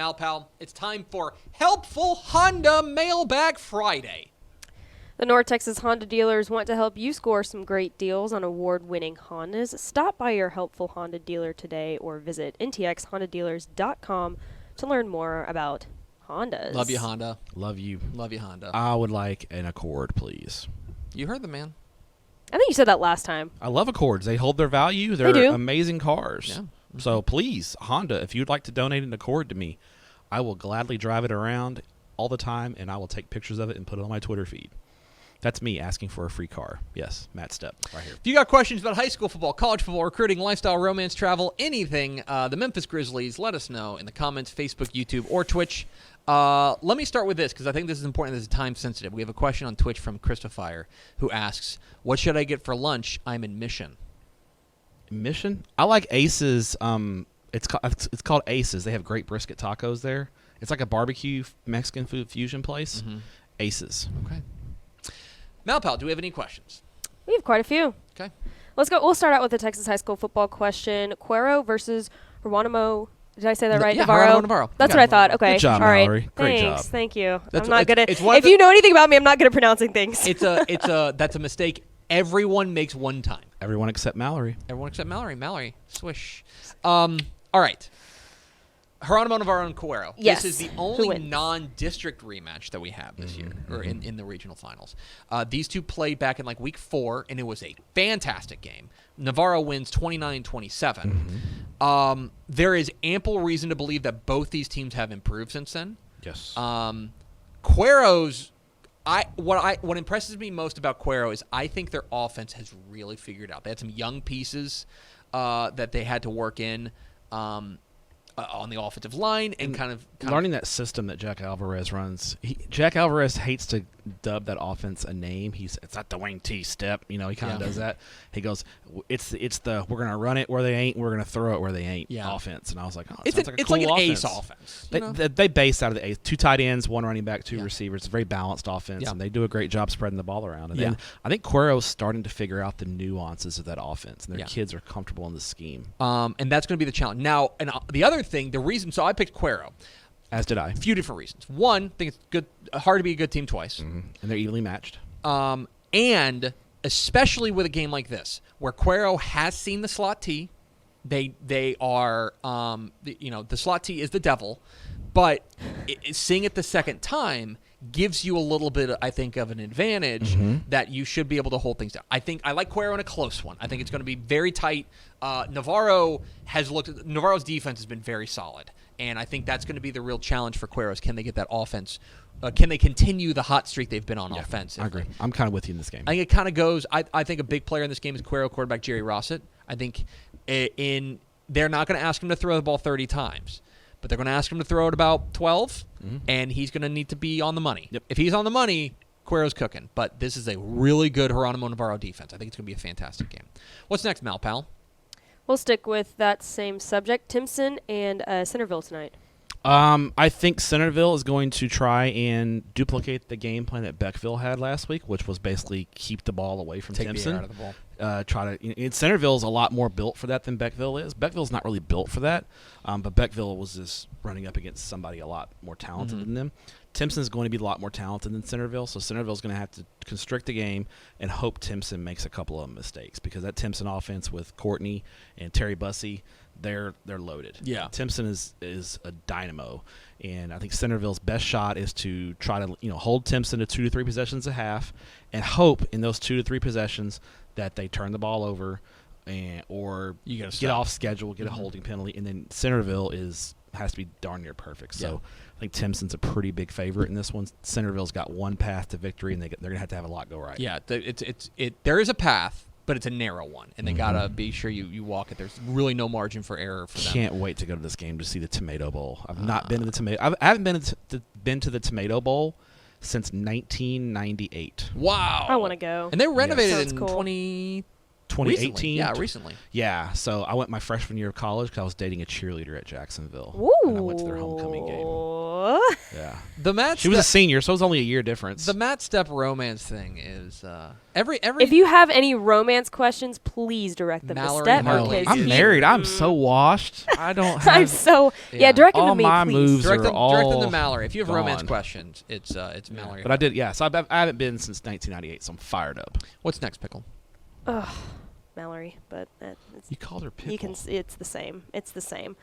Malpal, it's time for Helpful Honda Mailbag Friday. The North Texas Honda dealers want to help you score some great deals on award-winning Hondas. Stop by your Helpful Honda dealer today or visit ntxhondadealers.com to learn more about Hondas. Love you, Honda. Love you. Love you, Honda. I would like an Accord, please. You heard the man. I think you said that last time. I love Accords. They hold their value. They do. They're amazing cars. Yeah. So please, Honda, if you'd like to donate an Accord to me, I will gladly drive it around all the time, and I will take pictures of it and put it on my Twitter feed. That's me asking for a free car. Yes, Matt Stepp, right here. If you got questions about high school football, college football, recruiting, lifestyle, romance, travel, anything, the Memphis Grizzlies, let us know in the comments, Facebook, YouTube, or Twitch. Let me start with this because I think this is important. This is time sensitive. We have a question on Twitch from Christopher who asks, "What should I get for lunch? I'm in Mission." Mission? I like Aces. It's called Aces. They have great brisket tacos there. It's like a barbecue Mexican food fusion place. Mm-hmm. Aces. Okay. Malpal, do we have any questions? We have quite a few. Okay. Let's go. We'll start out with the Texas high school football question. Cuero versus Geronimo. Did I say that right? Yeah, Navarro. Geronimo Navarro. That's Yeah. what I thought. Okay. Good job, all right. Mallory. Great Thanks. job. Thank you. That's- I'm not good at. it's one of If the- you know anything about me, I'm not good at pronouncing things. That's a mistake everyone makes one time. Everyone except Mallory. Everyone except Mallory. Mallory, swish. All right. Geronimo Navarro and Cuero. Yes. This is the Who only wins? non-district rematch that we have this year, or in the regional finals. These two played back in like week 4, and it was a fantastic game. Navarro wins 29-27. There is ample reason to believe that both these teams have improved since then. Yes. Cuero's, what impresses me most about Cuero is I think their offense has really figured out. They had some young pieces that they had to work in. On the offensive line and kind of learning that system that Jack Alvarez runs. Jack Alvarez hates to dub that offense a name. It's not the Wayne T step. You know, he kind of does that. He goes, it's the we're gonna run it where they ain't, we're gonna throw it where they ain't offense. And I was like, oh, it sounds like a cool like an offense. ace offense. They base out of the ace. 2 tight ends, 1 running back, 2 receivers. It's a very balanced offense, and they do a great job spreading the ball around. And then I think Cuero's starting to figure out the nuances of that offense, and their kids are comfortable in the scheme. And that's going to be the challenge. Now, and the other thing, the reason, so I picked Cuero. As did I. A few different reasons. One, I think it's good, hard to be a good team twice. And they're evenly matched. And especially with a game like this, where Cuero has seen the slot T, they are, the slot T is the devil, but seeing it the second time gives you a little bit, I think, of an advantage that you should be able to hold things down. I like Cuero in a close one. I think it's going to be very tight. Navarro's defense has been very solid, and I think that's going to be the real challenge for Cuero's. Can they get that offense? Can they continue the hot streak they've been on offense? I agree. I'm kind of with you in this game. I think it kind of goes. I think a big player in this game is Cuero quarterback Jerry Rossett. I think they're not going to ask him to throw the ball 30 times. But they're going to ask him to throw it about 12, and he's going to need to be on the money. Yep. If he's on the money, Cuero's cooking. But this is a really good Geronimo Navarro defense. I think it's going to be a fantastic game. What's next, Malpal? We'll stick with that same subject. Timpson and Centerville tonight. I think Centerville is going to try and duplicate the game plan that Beckville had last week, which was basically keep the ball away from Timpson. Take the air out of the ball. Centerville is a lot more built for that than Beckville is. Beckville's not really built for that, but Beckville was just running up against somebody a lot more talented than them. Timpson's going to be a lot more talented than Centerville, so Centerville's going to have to constrict the game and hope Timpson makes a couple of mistakes because that Timpson offense with Courtney and Terry Bussey, they're loaded. Yeah. Timpson is a dynamo, and I think Centerville's best shot is to try to hold Timpson to 2 to 3 possessions a half, and hope in those 2 to 3 possessions that they turn the ball over, or You gotta get stop. off schedule, get a holding penalty, and then Centerville has to be darn near perfect. So I think Timpson's a pretty big favorite in this one. Centerville's got one path to victory, and they're going to have a lot go right. Yeah, there is a path, but it's a narrow one, and they got to be sure you walk it. There's really no margin for error for them. Can't wait to go to this game to see the Tomato Bowl. I've not been to the Tomato. I haven't been to the Tomato Bowl since 1998. Wow. I want to go. And they renovated Sounds in cool. 2018. Recently. Yeah, recently. Yeah, so I went my freshman year of college because I was dating a cheerleader at Jacksonville. Ooh. And I went to their homecoming game. Oh. Yeah. The Matt She was a senior, so it was only a year difference. The Matt Step romance thing is every. If you have any romance questions, please direct them Mallory to Step. Hartley because I'm is- married. I'm so washed. I don't have. I'm so Yeah. direct them All to me, my please. moves direct are them all to Mallory. If you have romance gone. questions, it's Mallory. But I did, yeah. So I haven't been since 1998, so I'm fired up. What's next, Pickle? Ugh, Mallory, but it's, You called her Pickle. you can. It's the same. It's the same.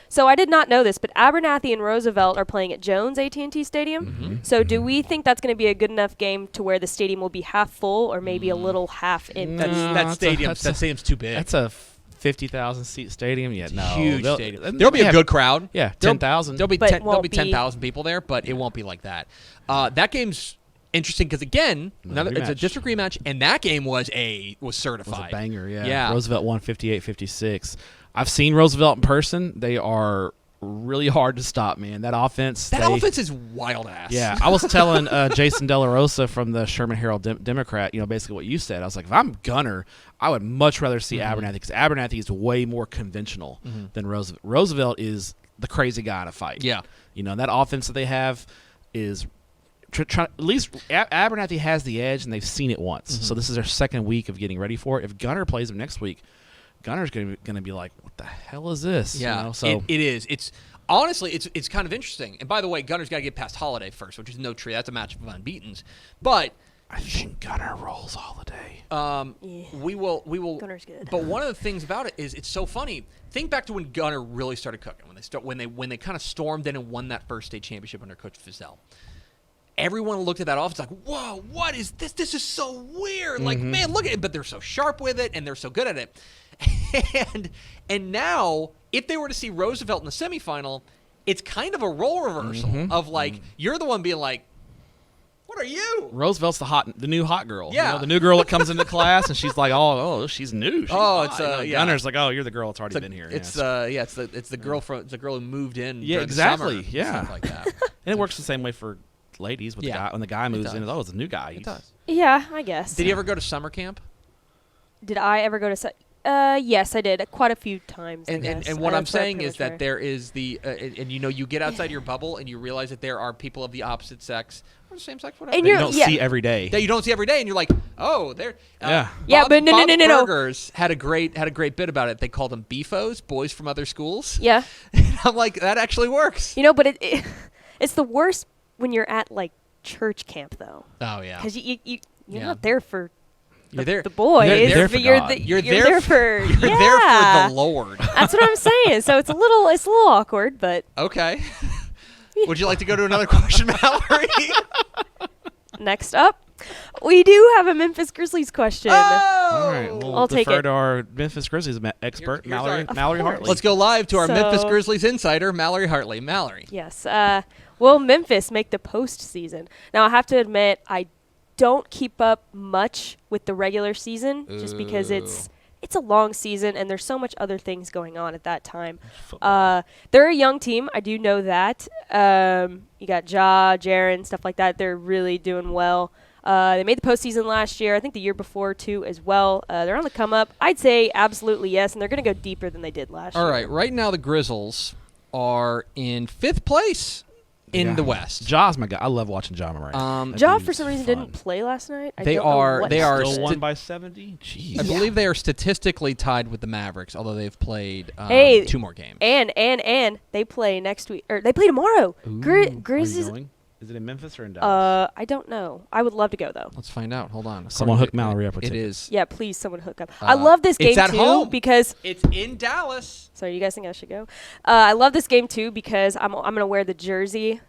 So I did not know this, but Abernathy and Roosevelt are playing at Jones AT&T Stadium. Mm-hmm. So do we think that's going to be a good enough game to where the stadium will be half full or maybe a little half empty? That stadium's too big. That's a 50,000 seat stadium. Yeah, no, huge they'll- stadium. There'll be a good crowd. Yeah, There'll- 10,000. There'll be But there'll won't be be- 10,000 people there, but it won't be like that. That game's interesting because again, it's a rematch. district rematch, and that game was It was certified. a banger. Yeah. Yeah. Roosevelt won 58-56. I've seen Roosevelt in person. They are really hard to stop, man. That offense. That offense is wild ass. Yeah, I was telling Jason De La Rosa from the Sherman Herald Democrat, basically what you said. I was like, if I'm Gunner, I would much rather see Abernathy because Abernathy is way more conventional than Roosevelt. Roosevelt is the crazy guy in a fight. Yeah. That offense that they have is at least Abernathy has the edge, and they've seen it once. So this is their second week of getting ready for it. If Gunner plays them next week, Gunner's going to be like, what the hell is this? Yeah, So it is. It's honestly, it's kind of interesting. And by the way, Gunner's got to get past Holiday first, which is no tree. That's a matchup of unbeatens. But I think Gunner rolls all the day. Yeah. we will. Gunner's good. But one of the things about it is it's so funny. Think back to when Gunner really started cooking. When they kind of stormed in and won that first state championship under Coach Fizdale. Everyone looked at that offense like, whoa, what is this? This is so weird. Like, man, look at it. But they're so sharp with it, and they're so good at it. And now, if they were to see Roosevelt in the semifinal, it's kind of a role reversal of like, you're the one being like, what are you? Roosevelt's the new hot girl. Yeah. The new girl that comes into class and she's like, oh, she's new. She's hot. it's, You know, Gunner's like, oh, you're the girl that's already been here. It's the girl who moved in. Yeah, during exactly. The summer, Yeah. stuff like that. And it works the same way for ladies with the Yeah. guy. When the guy moves does. in, it's a new guy. It does. Yeah, I guess. Did you ever go to summer camp? Did I ever go to? Yes, I did quite a few times. I And guess. what I'm That's where I saying pretty is much that were. there is you get outside your bubble and you realize that there are people of the opposite sex or the same sex, whatever. And That you you're- don't yeah. see every day. that you don't see every day, and you're like, oh, they're Yeah. Yeah, but no. Burgers had a great bit about it. They called them beefos, boys from other schools. Yeah, And I'm like, that actually works. but it's the worst when you're at like church camp though, Oh yeah, because you're Yeah. not there for you're there. the boys. You're there for but you're, God. You're there there for You're there yeah. for the Lord. That's what I'm saying. So it's a little awkward, but Okay. Would you like to go to another question, Mallory? next up, we do have a Memphis Grizzlies question. All right, we'll I'll take defer it. to our Memphis Grizzlies expert, Here's Mallory our- Mallory Of course. Hartley. Let's go live to our Memphis So- Grizzlies insider, Mallory Hartley. Mallory. Yes. Will Memphis make the postseason? Now, I have to admit, I don't keep up much with the regular season just because it's a long season and there's so much other things going on at that time. They're a young team. I do know that. You got Ja, Jaren, stuff like that. They're really doing well. They made the postseason last year. I think the year before, too, as well. They're on the come up. I'd say absolutely yes, and they're going to go deeper than they did last year. All right. Right now, the Grizzles are in 5th place in the West. Ja's my guy. I love watching Ja Morant. That Ja, dude's for some reason, fun. didn't play last night. I They don't know are- what they are happened. Still sti- won by 70. Jeez. I believe they are statistically tied with the Mavericks, although they've played Hey, 2 more games. And they play next week, or they play tomorrow. Are you Grizzlies. going? Is it in Memphis or in Dallas? I don't know. I would love to go though. Let's find out. Hold on. Someone hook According to- Mallory up with It tickets. is. Yeah, please, someone hook up. I love this it's game at too home. because. It's in Dallas. Sorry, you guys think I should go? I love this game too because I'm gonna wear the jersey.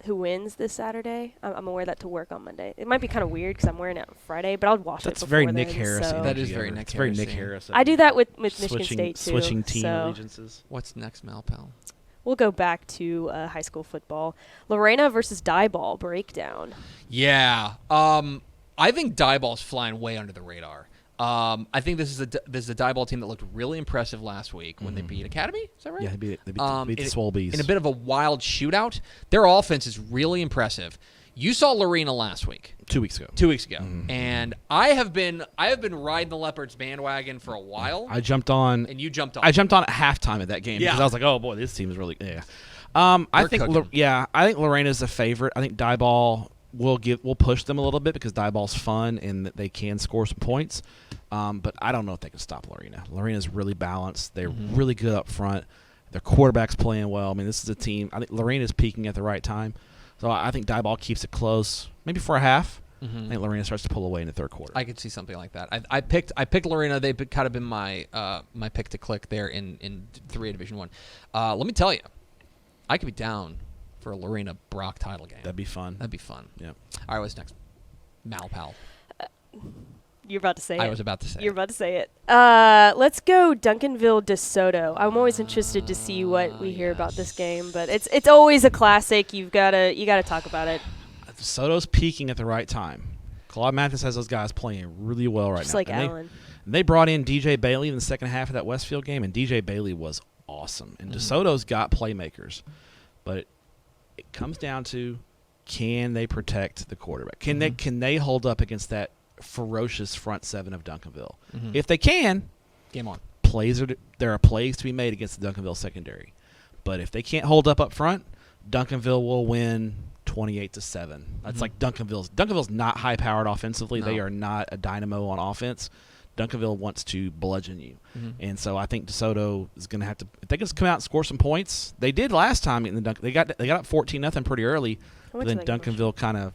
Who wins this Saturday? I'm gonna wear that to work on Monday. It might be kind of weird because I'm wearing it on Friday, but I'll wash That's it. very before Nick then, Harris. so- That is very Nick It's very Nick Harris-y. Harris. I do that with Michigan State too. Switching team so allegiances. What's next, Malpal? we'll go back to high school football. Lorena versus Dieball breakdown. Yeah. I think Dieball's flying way under the radar. I think this is a Dieball team that looked really impressive last week when they beat Academy. Is that right? Yeah, they beat the Swole Bees. In a bit of a wild shootout. Their offense is really impressive. You saw Lorena last week. 2 weeks ago. 2 weeks ago. And I have been riding the Leopards bandwagon for a while. I jumped on. and you jumped on. I jumped on at halftime of that game Yeah. because I was like, oh boy, this team is really I They're think cooking. I think Lorena's a favorite. I think Dieball will push them a little bit because Dieball's fun and that they can score some points. But I don't know if they can stop Lorena. Lorena's really balanced. They're really good up front. Their quarterback's playing well. I mean, this is a team. I think Lorena's peaking at the right time. So I think Dieball keeps it close, maybe for a half. I think Lorena starts to pull away in the third quarter. I could see something like that. I picked Lorena. They've kind of been my my pick to click there in 3A Division 1. Let me tell you, I could be down for a Lorena Brock title game. That'd be fun. That'd be fun. Yeah. All right, what's next? Malpal. You're about to say it. I was about to say You're it. about to say it. Let's go Duncanville DeSoto. I'm always interested to see what we hear about this game, but it's always a classic. You gotta talk about it. Soto's peaking at the right time. Claude Mathis has those guys playing really well right Just now. like And Allen. they brought in DJ Bailey in the second half of that Westfield game, and DJ Bailey was awesome. And DeSoto's got playmakers, but it comes down to, can they protect the quarterback? Can they hold up against that ferocious front seven of Duncanville? If they can, Game on. there are plays to be made against the Duncanville secondary. But if they can't hold up front, Duncanville will win 28-7. That's like Duncanville's not high powered offensively. No. They are not a dynamo on offense. Duncanville wants to bludgeon you. And so I think DeSoto is going to have to, if they can just come out and score some points. They did last time in the they got up 14-0 pretty early, I but went then to that game. Duncanville kind of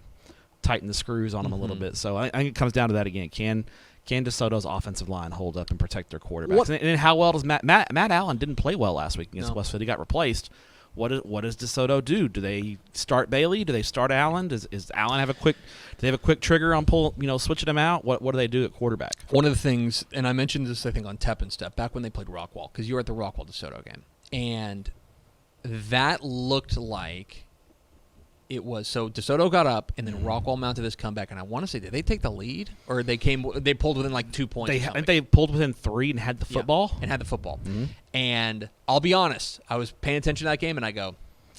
tightened the screws on them a little bit. So I think it comes down to that again. Can DeSoto's offensive line hold up and protect their quarterbacks? And then how well does Matt Allen didn't play well last week against Westfield. He got replaced. What does DeSoto do? Do they start Bailey? Do they start Allen? Does Allen have a quick? Do they have a quick trigger on switching him out? What do they do at quarterback? One of the things, and I mentioned this I think on Tep and stuff back when they played Rockwall, because you were at the Rockwall DeSoto game, and that looked like it was. So DeSoto got up, and then Rockwall mounted this comeback, and I want to say, did they take the lead, or they pulled within like 2 points? They pulled within 3 and had the football. Yeah, and had the football. And I'll be honest, I was paying attention to that game, and I go,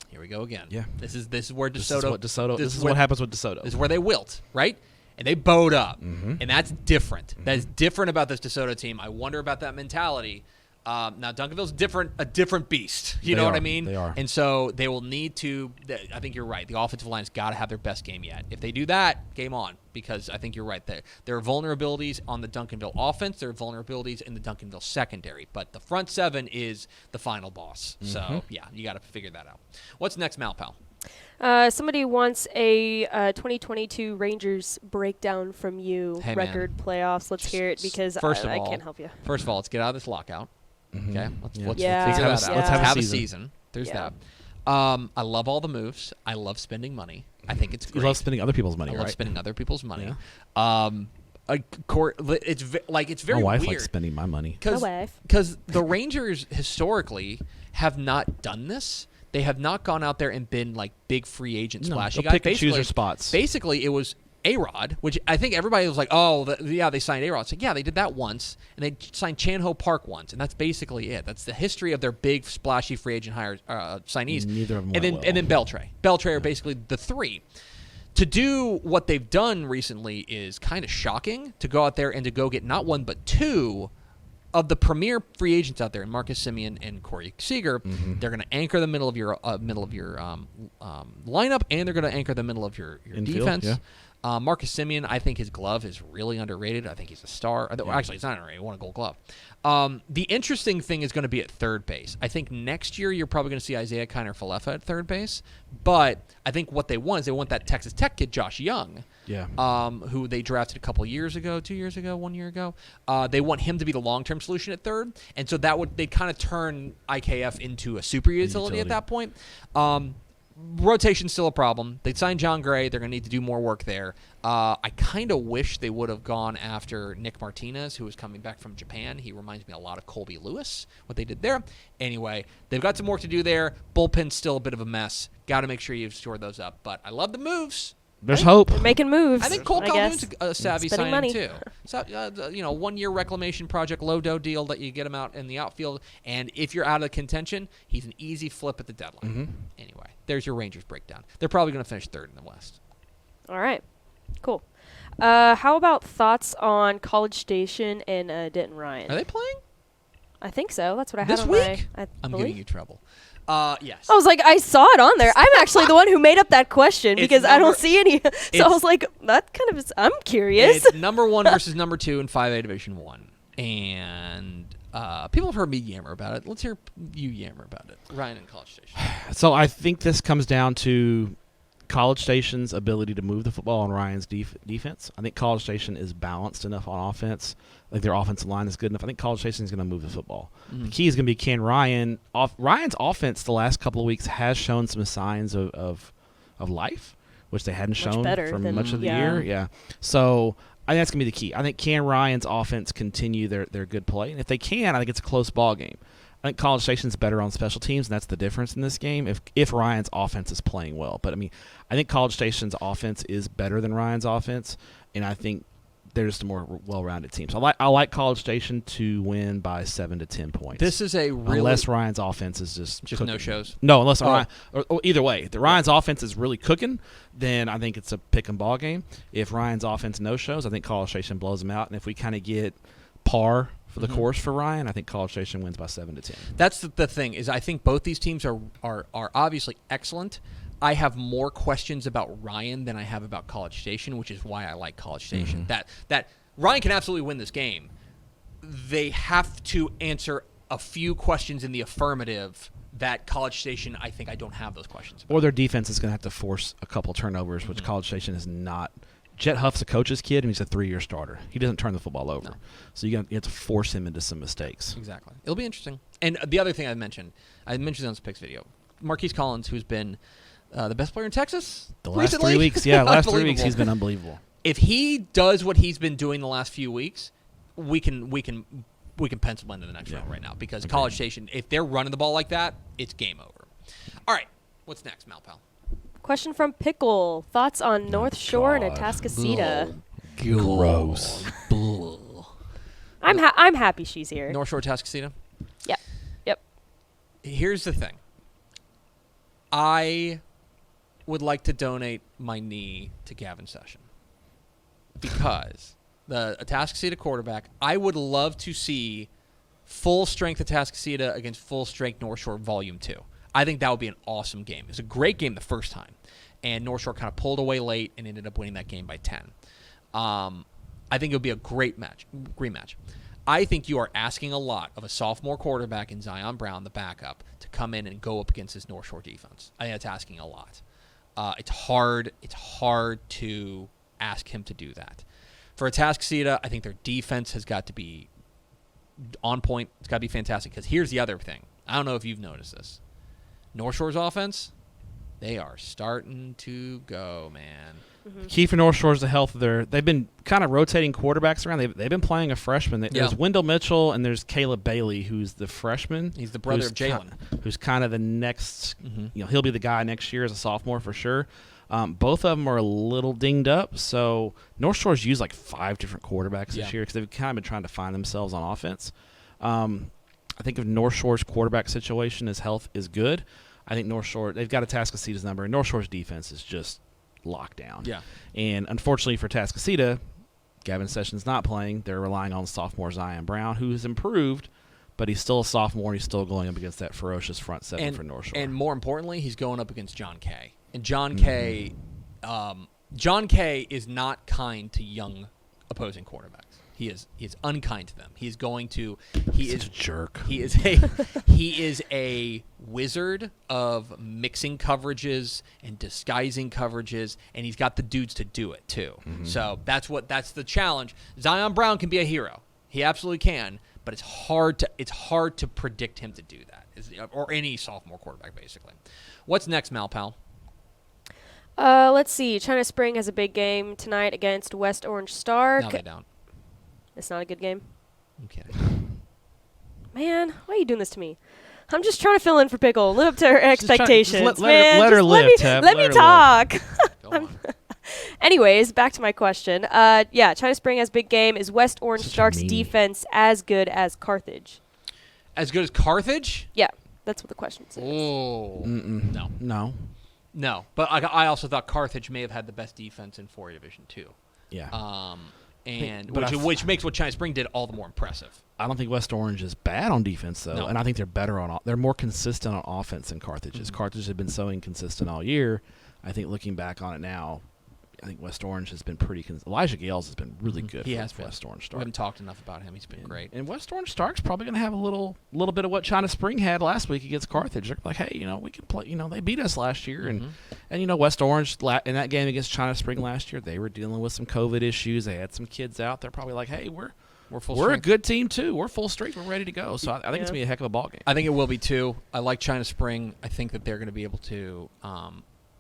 here we go again. Yeah. This is where This DeSoto. is what happens with DeSoto. This is where they wilt, right? And they bowed up, and that's different. That is different about this DeSoto team. I wonder about that mentality. Now Duncanville's a different beast. You know what I mean? They are. And so they will need to. I think you're right. The offensive line's got to have their best game yet. If they do that, game on. Because I think you're right there. There are vulnerabilities on the Duncanville offense. There are vulnerabilities in the Duncanville secondary. But the front seven is the final boss. So yeah, you got to figure that out. What's next, Malpal? Somebody wants a 2022 Rangers breakdown from you. Hey, man. Record playoffs. Let's hear it because I can't help you. First of all, let's get out of this lockout. Okay, let's figure Yeah. that Let's out. have a a season. season. There's Yeah. that. I love all the moves. I love spending money. I think it's You great. love spending other people's money, I right? love spending other people's money. Yeah. It's very My wife weird likes spending my money. My wife. because the Rangers historically have not done this. They have not gone out there and been like big free agent No, splashy they'll guys. pick and choose their spots. Basically, it was A-Rod, which I think everybody was like, oh, they signed A-Rod. It's like, yeah, they did that once, and they signed Chan-Ho Park once, and that's basically it. That's the history of their big splashy free agent signees. Neither of them and then went well. and then Beltray. Beltray are basically the three. To do what they've done recently is kind of shocking, to go out there and to go get not one but two of the premier free agents out there, in Marcus Simeon and Corey Seager. They're going to anchor the middle of your lineup, and they're going to anchor the middle of your Infield, defense. yeah. Marcus Simeon, I think his glove is really underrated. I think he's a star. Actually, it's not underrated. He won a Gold Glove. The interesting thing is going to be at third base. I think next year you're probably going to see Isaiah Kiner-Falefa at third base. But I think what they want is they want that Texas Tech kid, Josh Young, who they drafted a couple years ago, 2 years ago, 1 year ago. They want him to be the long-term solution at third. And so they kind of turn IKF into a super utility at that point. Rotation's still a problem. They signed John Gray. They're going to need to do more work there. I kind of wish they would have gone after Nick Martinez, who is coming back from Japan. He reminds me a lot of Colby Lewis, what they did there. Anyway, they've got some work to do there. Bullpen's still a bit of a mess. Got to make sure you've stored those up. But I love the moves. There's hope. They're making moves. I think Cole Calhoun's a savvy Spending signing money. too. So, 1 year reclamation project, low dough deal that you get him out in the outfield. And if you're out of contention, he's an easy flip at the deadline. Anyway, there's your Rangers breakdown. They're probably going to finish third in the West. All right. Cool. How about thoughts on College Station and Denton Ryan? Are they playing? I think so. That's what I This had on week? my. I'm believe. giving you trouble. Yes. I was like, I saw it on there. I'm actually the one who made up that question because I don't see any. So I was like, that kind of is. I'm curious. It's number 1 versus number 2 in 5A Division 1. And people have heard me yammer about it. Let's hear you yammer about it. Ryan in College Station. So I think this comes down to College Station's ability to move the football and Ryan's defense. I think College Station is balanced enough on offense. Like their offensive line is good enough. I think College Station is going to move the football. The key is going to be can Ryan. Ryan's offense the last couple of weeks has shown some signs of life, which they hadn't shown for much of the year. Yeah. So I think that's going to be the key. I think can Ryan's offense continue their good play? And if they can, I think it's a close ball game. I think College Station's better on special teams, and that's the difference in this game if Ryan's offense is playing well. But, I mean, I think College Station's offense is better than Ryan's offense, and I think they're just a more well-rounded team. So I like College Station to win by 7 to 10 points. This is a really... Unless Ryan's offense is just cooking. no-shows? No, unless Ryan... Or either way. If Ryan's offense is really cooking, then I think it's a pick-and-ball game. If Ryan's offense no-shows, I think College Station blows them out. And if we kind of get par for the course for Ryan, I think College Station wins by 7 to 10. That's the thing, is I think both these teams are obviously excellent. I have more questions about Ryan than I have about College Station, which is why I like College Station. That Ryan can absolutely win this game. They have to answer a few questions in the affirmative that College Station, I think I don't have those questions about. Or their defense is going to have to force a couple turnovers, which College Station is not. Jet Huff's a coach's kid, and he's a 3-year starter. He doesn't turn the football over. No. So you have to force him into some mistakes. Exactly. It'll be interesting. And the other thing I mentioned on this picks video, Marquise Collins, who's been the best player in Texas The last recently. 3 weeks, last 3 weeks he's been unbelievable. If he does what he's been doing the last few weeks, we can pencil into the next round right now because College Station, if they're running the ball like that, it's game over. All right, what's next, Malpal? Question from Pickle. Thoughts on North Shore and Atascocita? Gross. I'm happy she's here. North Shore, Atascocita? Yep. Here's the thing. I would like to donate my knee to Gavin Session because the Atascocita quarterback, I would love to see full strength Atascocita against full strength North Shore Volume 2. I think that would be an awesome game. It was a great game the first time, and North Shore kind of pulled away late and ended up winning that game by 10. I think it would be a great rematch. I think you are asking a lot of a sophomore quarterback in Zion Brown, the backup, to come in and go up against this North Shore defense. I think that's asking a lot. It's hard to ask him to do that. For Atascocita, I think their defense has got to be on point. It's got to be fantastic because here's the other thing. I don't know if you've noticed this. North Shore's offense, they are starting to go, man. Key for North Shore is the health of they've been kind of rotating quarterbacks around. They've been playing a freshman. There's Wendell Mitchell and there's Caleb Bailey, who's the freshman. He's the brother of Jalen. Who's kind of the next, he'll be the guy next year as a sophomore for sure. Both of them are a little dinged up. So North Shore's used like 5 different quarterbacks this year because they've kind of been trying to find themselves on offense. I think if North Shore's quarterback situation, his health is good, I think North Shore, they've got Atascocita's number, and North Shore's defense is just locked down. Yeah. And unfortunately for Atascocita, Gavin Sessions not playing. They're relying on sophomore Zion Brown, who has improved, but he's still a sophomore, and he's still going up against that ferocious front seven for North Shore. And more importantly, he's going up against John Kay. And John Kay is not kind to young opposing quarterbacks. He is unkind to them. He's a jerk. He is a wizard of mixing coverages and disguising coverages, and he's got the dudes to do it too. So that's the challenge. Zion Brown can be a hero. He absolutely can, but it's hard to predict him to do that, or any sophomore quarterback basically. What's next, Malpal? Let's see. China Spring has a big game tonight against West Orange Star. No, they don't. It's not a good game. Okay. Man, why are you doing this to me? I'm just trying to fill in for Pickle. Live up to her expectations. Let her live, Tab. Let me talk. Go on. Anyways, back to my question. China Spring has big game. Is West Orange Stark's defense as good as Carthage? As good as Carthage? Yeah, that's what the question says. Oh. No. But I also thought Carthage may have had the best defense in 4A Division 2. Yeah. and But which makes what China Spring did all the more impressive. I don't think West Orange is bad on defense though, No. and I think they're better on. They're more consistent on offense than Carthage is. Carthage has been so inconsistent all year. I think looking back on it now, I think West Orange has been pretty. Elijah Gales has been really good. He for has been. West Orange We Stark. haven't talked enough about him. He's been great. And West Orange Stark's probably going to have a little bit of what China Spring had last week against Carthage. They're like, hey, we can play. They beat us last year, and West Orange in that game against China Spring last year, they were dealing with some COVID issues. They had some kids out. They're probably like, hey, we're full a strength. good team too. We're full strength. We're ready to go. So I think it's gonna be a heck of a ball game. I think it will be too. I like China Spring. I think that they're going to be able to.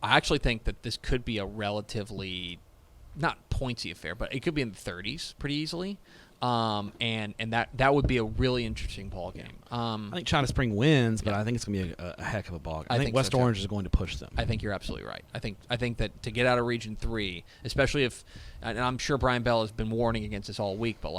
I actually think that this could be a relatively not pointsy affair, but it could be in the 30s pretty easily. And that would be a really interesting ball game. I think China Spring wins, but I think it's going to be a heck of a ball game. I think West so, Orange is going to push them. I think you're absolutely right. I think that to get out of Region 3, especially if, and I'm sure Brian Bell has been warning against this all week, but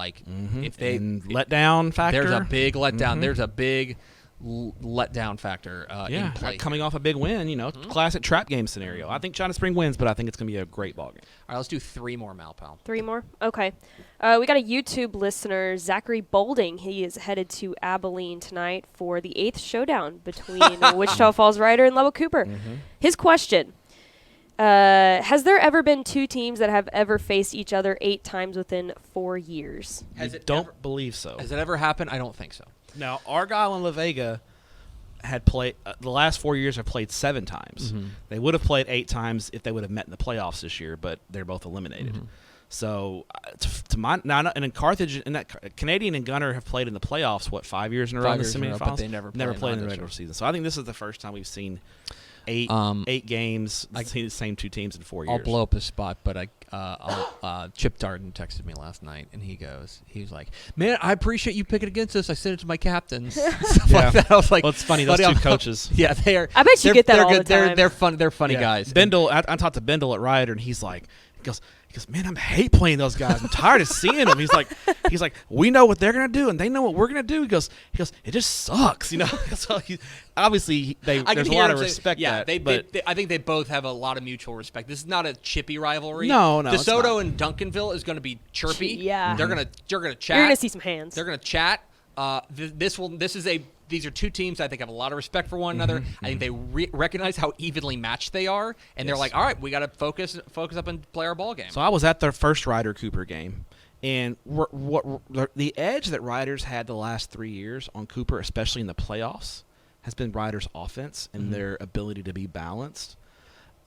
if they letdown factor, there's a big letdown. There's a big letdown factor in play. Coming off a big win, classic trap game scenario. I think China Spring wins, but I think it's going to be a great ball game. All right, let's do 3 more, Malpal. 3 more? Okay. We got a YouTube listener, Zachary Bolding. He is headed to Abilene tonight for the 8th showdown between Wichita Falls Rider and Lubbock Cooper. His question, has there ever been 2 teams that have ever faced each other 8 times within 4 years? Don't believe so. Has it ever happened? I don't think so. Now, Argyle and La Vega had played the last 4 years have played 7 times. They would have played 8 times if they would have met in the playoffs this year, but they're both eliminated. So, to my now, and in Carthage and that Canadian and Gunner have played in the playoffs 5 years in a row in the semifinals, but they never played in the regular season. So I think this is the first time we've seen 8 games. Seen the same 2 teams in 4 years. I'll blow up a spot, but Chip Darden texted me last night, and he was like, "Man, I appreciate you picking against us. I sent it to my captains." Stuff like that. I was like, well, it's funny. Those 2 coaches. Yeah, they are. I bet you get that they're all good. the time. They're fun. They're funny guys. Bendel, I talked to Bendel at Ryder, and he's like, he goes, man, I hate playing those guys. I'm tired of seeing them. He's like, we know what they're gonna do, and they know what we're gonna do. He goes, it just sucks, So obviously, there's a lot of respect. Yeah, that, I think they both have a lot of mutual respect. This is not a chippy rivalry. No, DeSoto and Duncanville is going to be chirpy. Yeah. they're gonna chat. You're gonna see some hands. They're gonna chat. These are 2 teams I think have a lot of respect for one another. I think they recognize how evenly matched they are, and they're like, all right, we got to focus up and play our ball game. So I was at their first Ryder Cooper game, and the edge that Riders had the last 3 years on Cooper, especially in the playoffs, has been Riders' offense and their ability to be balanced.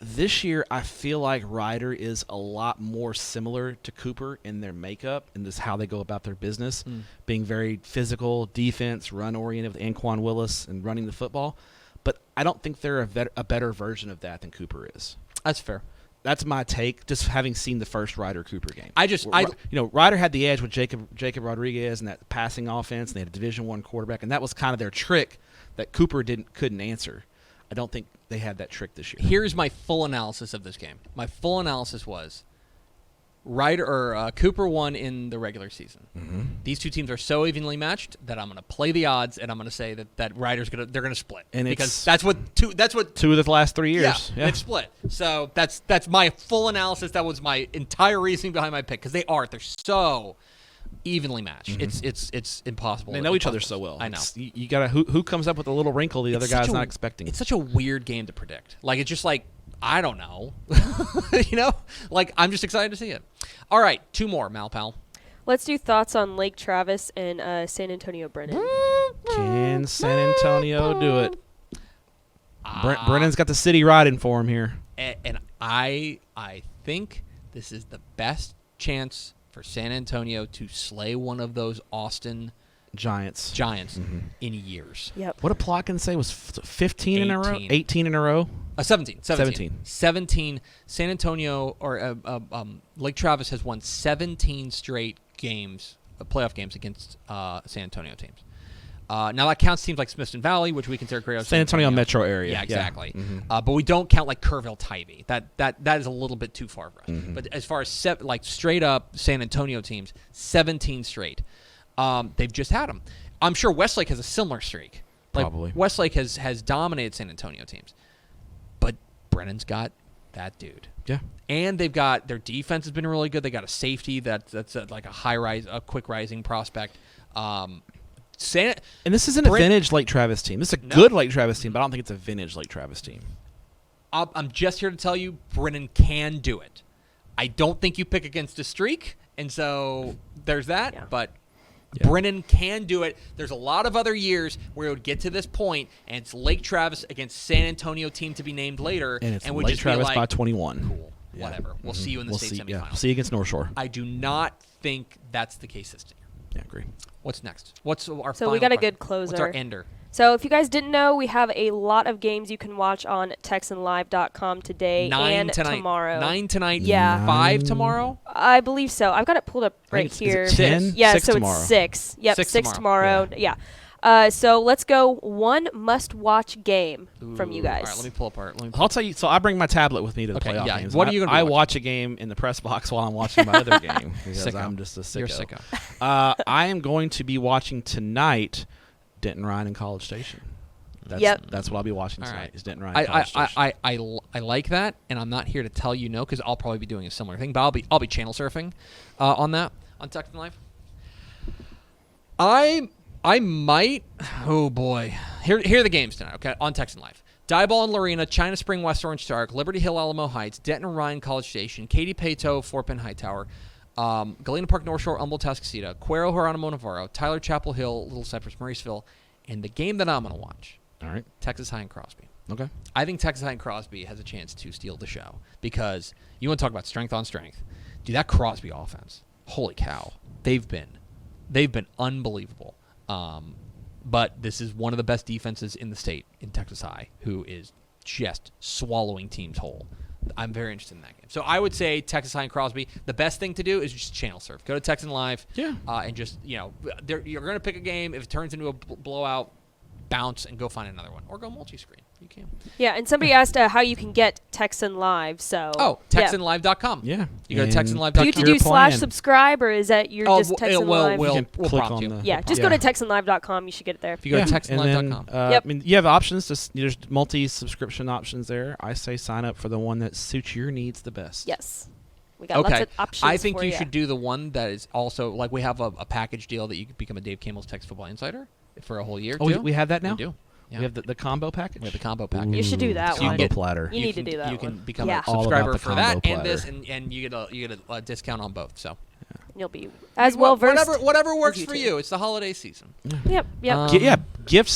This year, I feel like Ryder is a lot more similar to Cooper in their makeup and just how they go about their business, being very physical, defense, run-oriented with Anquan Willis and running the football. But I don't think they're a better version of that than Cooper is. That's fair. That's my take, just having seen the first Ryder Cooper game. Ryder had the edge with Jacob Rodriguez and that passing offense, and they had a Division I quarterback, and that was kind of their trick that Cooper couldn't answer. I don't think they had that trick this year. Here's my full analysis of this game. My full analysis was Cooper won in the regular season. These 2 teams are so evenly matched that I'm going to play the odds, and I'm going to say that Ryder's going to split, and because that's what 2 of the last 3 years. Yeah, they've split. So that's my full analysis. That was my entire reasoning behind my pick, because they're so evenly matched. It's impossible. They know each other so well. I know. You gotta who comes up with a little wrinkle the other guy's not expecting. It's such a weird game to predict. It's just I don't know. I'm just excited to see it. All right, 2 more, Malpal. Let's do thoughts on Lake Travis and San Antonio Brennan. Can San Antonio do it? Brennan's got the city riding for him here. And I think this is the best chance for San Antonio to slay one of those Austin Giants in years. Yep. What did Plotkin say was 15 in a row? 18 in a row? 17. 17. San Antonio or Lake Travis has won 17 straight games, playoff games against San Antonio teams. Now that counts teams like Smithson Valley, which we consider great. San Antonio metro area. Yeah, exactly. But we don't count Kerrville Tybee. That is a little bit too far for us. But as far as straight up San Antonio teams, 17 straight. They've just had them. I'm sure Westlake has a similar streak. Probably. Westlake has dominated San Antonio teams. But Brennan's got that dude. Yeah. And they've got their defense has been really good. They got a safety that's like a quick rising prospect. And this isn't a vintage Lake Travis team. This is a good Lake Travis team, but I don't think it's a vintage Lake Travis team. I'm just here to tell you, Brennan can do it. I don't think you pick against a streak, and so there's that. Yeah. But Brennan can do it. There's a lot of other years where it would get to this point, and it's Lake Travis against San Antonio team to be named later, And it's would Lake just Travis be like, by 21. Cool, whatever. We'll see you in the state semifinals. Yeah, we'll see you against North Shore. I do not think that's the case this year. Yeah, agree. What's next? What's our So final we got a question? good closer. What's our ender? So if you guys didn't know, we have a lot of games you can watch on TexanLive.com today 9 and tonight. tomorrow. 9 tonight. Yeah. 5 tomorrow. I believe so. I've got it pulled up right Is it here. 10? Yeah, 6 so tomorrow. it's 6. Yep, 6 6 tomorrow. tomorrow. Yeah. So let's go one must-watch game from you guys. All right, let me pull apart. I'll tell you. So I bring my tablet with me to the Okay, playoff yeah. games. What are you gonna be I watching? watch a game in the press box while I'm watching my other game because Sicko. I'm just a sicko. You're sicko. I am going to be watching tonight Denton Ryan and College Station. That's what I'll be watching All tonight. right. Is Denton Ryan and College Station. I like that, and I'm not here to tell you no because I'll probably be doing a similar thing. But I'll be channel surfing on that on Texan Live. I might. Oh boy, here are the games tonight. Okay, on Texan Live. Diboll and Lorena, China Spring, West Orange Stark, Liberty Hill, Alamo Heights, Denton Ryan, College Station, Katy Pato, Fort Penn Hightower, Galena Park, North Shore, Humboldt, Tascasita, Cuero, Geronimo Navarro, Tyler, Chapel Hill, Little Cypress, Mauriceville, and the game that I'm going to watch. All right. Texas High and Crosby. Okay. I think Texas High and Crosby has a chance to steal the show because you want to talk about strength on strength. Dude, that Crosby offense, holy cow. They've been unbelievable. But this is one of the best defenses in the state in Texas High, who is just swallowing teams whole. I'm very interested in that game. So I would say Texas High and Crosby. The best thing to do is just channel surf. Go to Texan Live. Yeah. And just, you're going to pick a game. If it turns into a blowout, bounce and go find another one. Or go multi-screen. You can. Yeah, and somebody asked how you can get Texan Live. So TexanLive.com. Yeah. You go to And TexanLive.com. Do you have to Your do plan. /subscribe or is that you're just Texan Live? We'll You can click prompt on you. the- Yeah, just go to TexanLive.com. You should get it there. If you go to TexanLive.com. Yep. I mean, you have options. There's multi-subscription options there. I say sign up for the one that suits your needs the best. Yes. We got lots of options I think for you should do the one that is also, like we have a package deal that you can become a Dave Campbell's Texas Football Insider for a whole year. Oh, too. we have that now? We do. Yeah. We have the combo package? We have the combo package. You should do that combo one. get- platter. You need to do that You can one. become Yeah. a All subscriber about the for that combo and this, platter. and you get a discount on both. So You'll be as well versed. whatever works you for two. you. It's the holiday season. Yep. Gift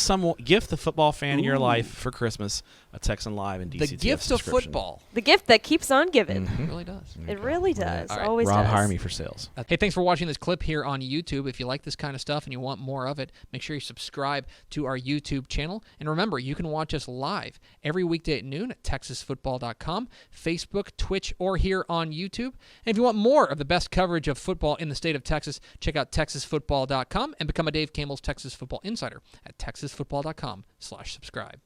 the football fan in your life for Christmas a Texan Live and DCTF The gift of subscription. football. The gift that keeps on giving. It really does. It really does. All right. Always Rob, does. hire me for sales. Hey, thanks for watching this clip here on YouTube. If you like this kind of stuff and you want more of it, make sure you subscribe to our YouTube channel. And remember, you can watch us live every weekday at noon at TexasFootball.com, Facebook, Twitch, or here on YouTube. And if you want more of the best coverage of football in the state of Texas, check out TexasFootball.com and become a Dave Campbell's Texas Football Insider at TexasFootball.com/subscribe.